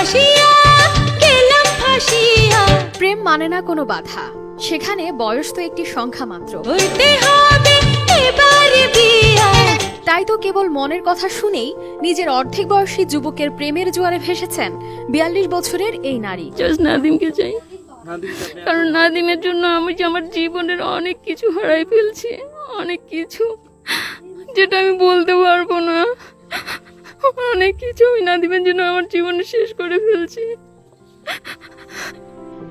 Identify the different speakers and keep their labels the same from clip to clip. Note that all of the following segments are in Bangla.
Speaker 1: ভাসিয়া গেলাম ভাসিয়া।
Speaker 2: প্রেম মানে না কোনো বাধা, সেখানে বয়স তো একটি সংখ্যা মাত্র।
Speaker 1: হইতে হবে এবারে বিয়া।
Speaker 2: তাই তো কেবল মনের কথা শুনেই নিজের অর্ধেক বয়সী যুবকের প্রেমের জোয়ারে ভেসেছেন 42 বছরের এই নারী।
Speaker 3: জাস্ট নাদিমকে চাই, কারণ নাদিমের জন্য আমি আমার জীবনের অনেক কিছু হারাই ফেলছি, অনেক কিছু যেটা আমি বলতে পারবো না। অনেক কিছু আমি নাদিমের জন্য আমার জীবনে শেষ করে ফেলছি।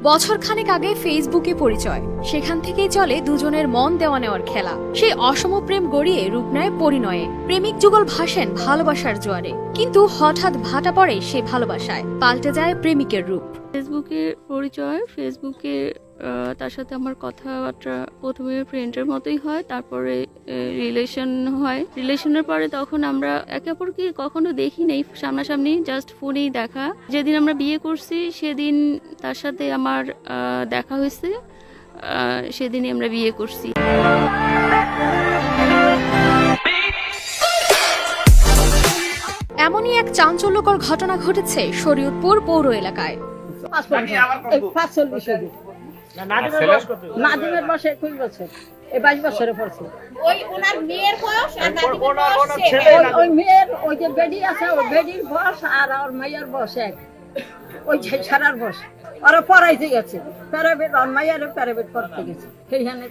Speaker 2: বছর খানেক আগে ফেসবুকে পরিচয়, সেখান থেকেই চলে দুজনের মন দেওয়া নেওয়ার খেলা। সেই অসম প্রেম গড়িয়ে রূপ নেয় পরিণয়ে, প্রেমিক যুগল ভাসেন ভালোবাসার জোয়ারে। কিন্তু হঠাৎ ভাটা পড়ে সেই ভালোবাসায়, পাল্টে যায় প্রেমিকের রূপ।
Speaker 3: ফেসবুকে পরিচয়, ফেসবুকে তার সাথে আমার কথাবার্তা প্রথমে ফ্রেন্ডের মতোই হয়, তারপরে রিলেশন হয়। রিলেশনের পরে তখন আমরা একে অপরকে কখনো দেখি নেই সামনাসামনি, জাস্ট ফোনেই দেখা। যেদিন আমরা বিয়ে করছি সেদিন তার সাথে আমার দেখা হয়েছে, সেদিনই আমরা বিয়ে করছি।
Speaker 2: এমনই এক চাঞ্চল্যকর ঘটনা ঘটেছে শরীয়তপুর পৌর এলাকায়।
Speaker 4: নাদিমের বয়স 21 বছর, 22 বছরে পড়ছে।
Speaker 5: ওই ওনার মেয়ের বয়স আর নাদিমের বয়স
Speaker 4: ওই মেয়ের ওই যে বেডি আছে, ওই বেডির বয়স আর ওর মেয়ের বয়স এক, ওই ছাড়ার বয়স। ওরা পড়াইতে গেছে, প্যারাবেট, ওর মেয়ের প্যারাবেট পড়তে গেছে, সেইখানে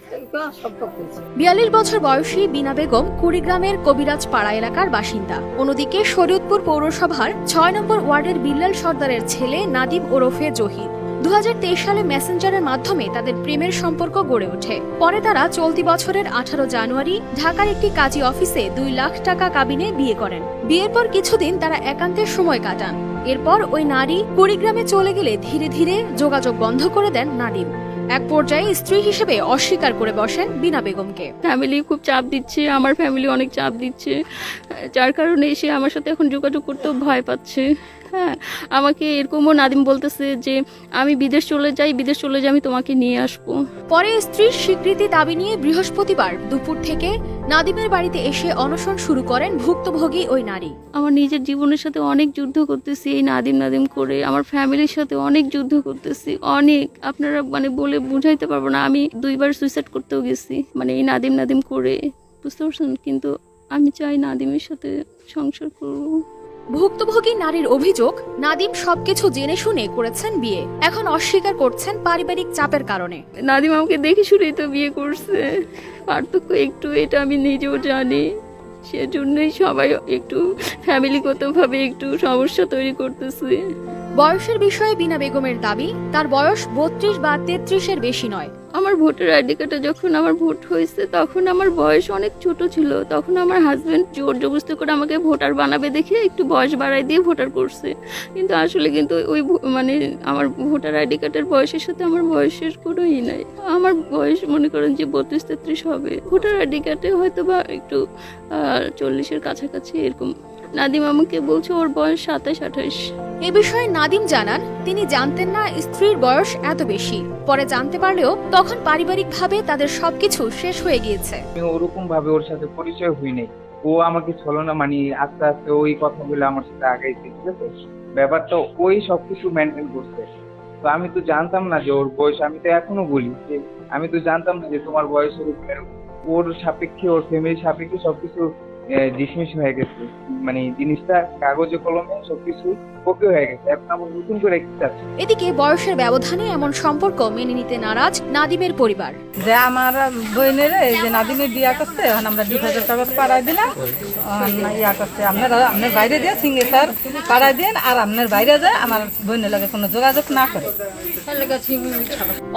Speaker 4: সম্পর্ক হয়েছে।
Speaker 2: 42 বছর বয়সী বিনা বেগম কুড়িগ্রামের কবিরাজ পাড়া এলাকার বাসিন্দা। অন্যদিকে শরীয়তপুর পৌরসভার 6 নম্বর ওয়ার্ডের বিল্লাল সর্দারের ছেলে নাদিম ওরফে জহির। 2023 সালে মেসেঞ্জারের মাধ্যমে তাদের প্রেমের সম্পর্ক গড়ে ওঠে। পরে তারা চলতি বছরের 18 জানুয়ারি ঢাকার একটি কাজী অফিসে 2 লাখ টাকা কাবিনে বিয়ে করেন। বিয়ের পর কিছুদিন তারা একান্তের সময় কাটান। এরপর ওই নারী কুড়িগ্রামে চলে গেলে ধীরে ধীরে যোগাযোগ বন্ধ করে দেন নাদিম। এক পর্যায়ে স্ত্রী হিসেবে অস্বীকার করে বসেন বিনা বেগমকে।
Speaker 3: ফ্যামিলি খুব চাপ দিচ্ছে, আমার ফ্যামিলি অনেক চাপ দিচ্ছে, যার কারণে সে আমার সাথে এখন যোগাযোগ করতেও ভয় পাচ্ছে। হ্যাঁ, আমাকে এরকমও নাদিম বলতেছে যে আমি বিদেশ চলে যাই, আমি তোমাকে নিয়ে আসবো।
Speaker 2: পরে স্ত্রীর স্বীকৃতি দাবি নিয়ে বৃহস্পতিবার দুপুর থেকে নাদিমের বাড়িতে এসে অনশন শুরু করেন ভুক্তভোগী ওই নারী।
Speaker 3: আমার নিজের জীবনের সাথে অনেক যুদ্ধ করতেছি, এই নাদিম করে আমার ফ্যামিলির সাথে অনেক যুদ্ধ করতেছি, অনেক। আপনারা বলে বুঝাইতে পারবো না। আমি 2 বার সুইসাইড করতেও গেছি, এই নাদিম করে, বুঝতে পারছেন। কিন্তু আমি চাই নাদিমের সাথে সংসার করবো।
Speaker 2: ভুক্তভোগী নারীর অভিযোগ, নাদিম সবকিছু জেনে শুনে করেছেন বিয়ে, এখন অস্বীকার করছেন পারিবারিক চাপের কারণে।
Speaker 3: নাদিম আমাকে দেখে শুনেই তো বিয়ে করছে, পার্থক্য একটু, এটা আমি নিজেও জানি। সেজন্যই সবাই একটু ফ্যামিলিগতভাবে একটু সমস্যা তৈরি করতেছে।
Speaker 2: বয়সের বিষয়ে বিনা বেগমের দাবি, তার বয়স 32 বা 33-এর বেশি নয়।
Speaker 3: আমার ভোটার আইডি কার্ডে যখন আমার ভোট হয়েছে তখন আমার বয়স অনেক ছোট ছিল। তখন আমার হাজবেন্ড জোর জবরদস্তি করে আমাকে ভোটার বানাবে দেখে একটু বয়স বাড়াই দিয়ে ভোটার করছে। কিন্তু আসলে ওই আমার ভোটার আইডি কার্ডের বয়সের সাথে আমার বয়সের কোনো নাই। আমার বয়স মনে করেন যে 32-33 হবে। ভোটার আইডি কার্ডে হয়তো বা একটু 40-এর কাছাকাছি এরকম। নাদিম আমাকে বলছে ওর বয়স 27-28।
Speaker 2: এ বিষয়ে নাদিম জানান, তিনি জানতেন না স্ত্রীর বয়স এত বেশি। পরে জানতে পারলেও তখন পারিবারিকভাবে তাদের সবকিছু শেষ হয়ে গিয়েছে।
Speaker 6: আমি ওরকম ভাবে ওর সাথে পরিচয় হই নাই। ও আমাকে ছলনা আস্তে আস্তে ওই কথা বলে আমার সাথে আগাইছে, ঠিক আছে। ব্যাপারটা ওই সবকিছু মেনটেন করছে। তো আমি তো জানতাম না যে ওর বয়স, আমি তো এখনো বলি যে আমি তো জানতাম না যে তোমার বয়স ওর সাপেক্ষে, ওর ফ্যামিলির সাপেক্ষে সবকিছু ডিসমিস হয়ে গেছে। জিনিসটা কাগজে কলমে সবকিছু ওকে হয়ে গেছে। এখন আমার নতুন করে
Speaker 2: এদিকে বয়সের ব্যবধানে এমন সম্পর্ক মেনে নিতে নারাজ নাদিমের পরিবার।
Speaker 4: যে আমার বোনের এই যে নাদিমের বিয়া করছে, এখন আমরা 2000 টাকা পাড়ায় দিলাম, ইয়া করছে আপনার বাইরে দিয়ে সিঙ্গেসার পাড়ায় দিন, আর আপনার বাইরে যায় আমার বোনের লাগে কোনো যোগাযোগ না করে।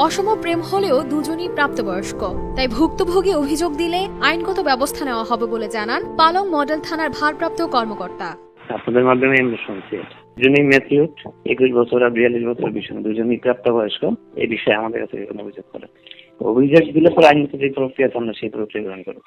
Speaker 2: অসম প্রেম হলেও দুজনই প্রাপ্তবয়স্ক, তাই ভুক্তভোগী অভিযোগ দিলে আইনগত ব্যবস্থা নেওয়া হবে বলে জানান পালং মডেল থানার ভারপ্রাপ্ত কর্মকর্তা।
Speaker 7: আপনাদের মাধ্যমে আমরা শুনছি দুজনেই ম্যাচিউর, 21 বছর আর 42 বছর বিষয়, দুজনেই প্রাপ্তবয়স্ক। এই বিষয়ে আমাদের কাছে কোনো অভিযোগ করে, অভিযোগ দিলে পরে আইনগত যে প্রক্রিয়া আছে আমরা সেই প্রক্রিয়া গ্রহণ করবো।